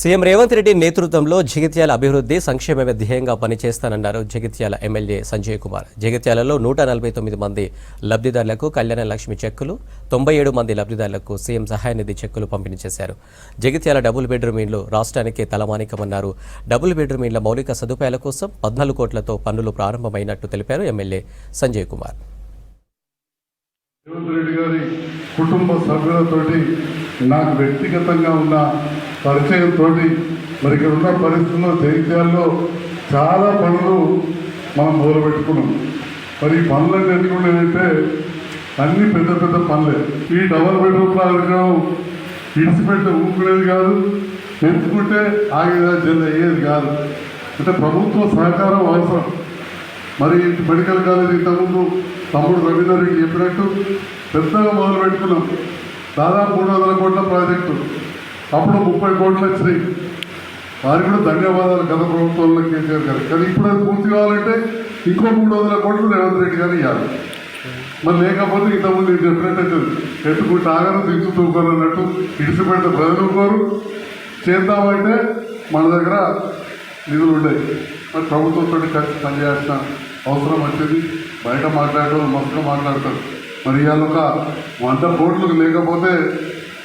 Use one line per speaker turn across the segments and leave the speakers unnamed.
CM Revanth Reddy నేతృత్వంలో జగిత్యాల అభివృద్ధి సంక్షేమమే ధ్యేయంగా పనిచేస్తానన్నారు జగిత్యాల ఎమ్మెల్యే సంజయ్ కుమార్. జగిత్యాలలో 149 మంది లబ్ధిదారులకు కళ్యాణ లక్ష్మి చెక్కులు, 97 మంది లబ్ధిదారులకు సీఎం సహాయ నిధి చెక్కులు పంపిణీ చేశారు. జగిత్యాల డబుల్ బెడ్రూమ్ ఇండ్లు రాష్ట్రానికే తలమానికమన్నారు. డబుల్ బెడ్రూమ్ ఇండ్ల మౌలిక సదుపాయాల కోసం 14 కోట్లతో పనులు ప్రారంభమైనట్టు తెలిపారు ఎమ్మెల్యే సంజయ్ కుమార్.
రేవంత్ రెడ్డి గారి కుటుంబ సభ్యులతోటి నాకు వ్యక్తిగతంగా ఉన్న పరిచయంతో మరి ఇక్కడ ఉన్న పరిస్థితుల్లో జగిత్యాలలో చాలా పనులు మనం మొదలుపెట్టుకున్నాం. మరి ఈ పనులన్నీ ఎందుకున్నాయంటే అన్ని పెద్ద పెద్ద పనులే. ఈ డబల్ బెడ్రూమ్ అడగడం ఇడిచిపెట్టే ఊపుకునేది కాదు, పెంచుకుంటే ఆగేదా జల్ అయ్యేది కాదు. అంటే ప్రభుత్వ సహకారం అవసరం. మరి మెడికల్ కాలేజ్ ఇంతకుముందు తమ్ముడు రవీందర్ రెడ్డి చెప్పినట్టు పెద్దగా మొదలు పెట్టుకున్నాం. దాదాపు 300 కోట్ల ప్రాజెక్టు, అప్పుడు 30 కోట్లు వచ్చినాయి. వారికి కూడా ధన్యవాదాలు గత ప్రభుత్వంలో కేసీఆర్ గారు. కానీ ఇప్పుడు అది పూర్తి కావాలంటే ఇంకో 300 కోట్లు రేవంత్ రెడ్డి గారు ఇవ్వాలి. మరి లేకపోతే ఇంతకుముందు నేను చెప్పినట్టు ఎత్తుకుంటే ఆగారు దించుతూకోరు అన్నట్టు ఇడిచిపెట్టే ప్రజలు కోరు చేద్దామంటే మన దగ్గర నిధులు ఉండేవి. మరి ప్రభుత్వంతో కలిసి పనిచేయాల్సిన అవసరం వచ్చింది. బయట మాట్లాడటం మస్తుగా మాట్లాడతారు. మరి ఇవాళ ఒక 100 కోట్లు లేకపోతే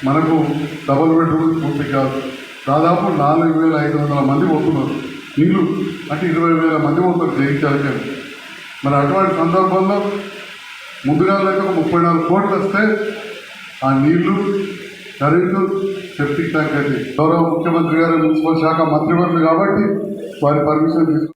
మనకు డబుల్ బెడ్రూమ్ పూర్తి కాదు. దాదాపు 4,500 మంది పోతున్నారు. ఇల్లు అంటే 20,000 మంది పోతారు జయించాలి. మరి అటువంటి సందర్భంలో ముందుగా లేక 34 కోట్లు వస్తే ఆ నీళ్లు, కరెంటు, సెప్టిక్ ట్యాంక్ అయితే గౌరవ ముఖ్యమంత్రి గారు మున్సిపల్ శాఖ మంత్రివర్యులు కాబట్టి వారి పర్మిషన్ తీసుకు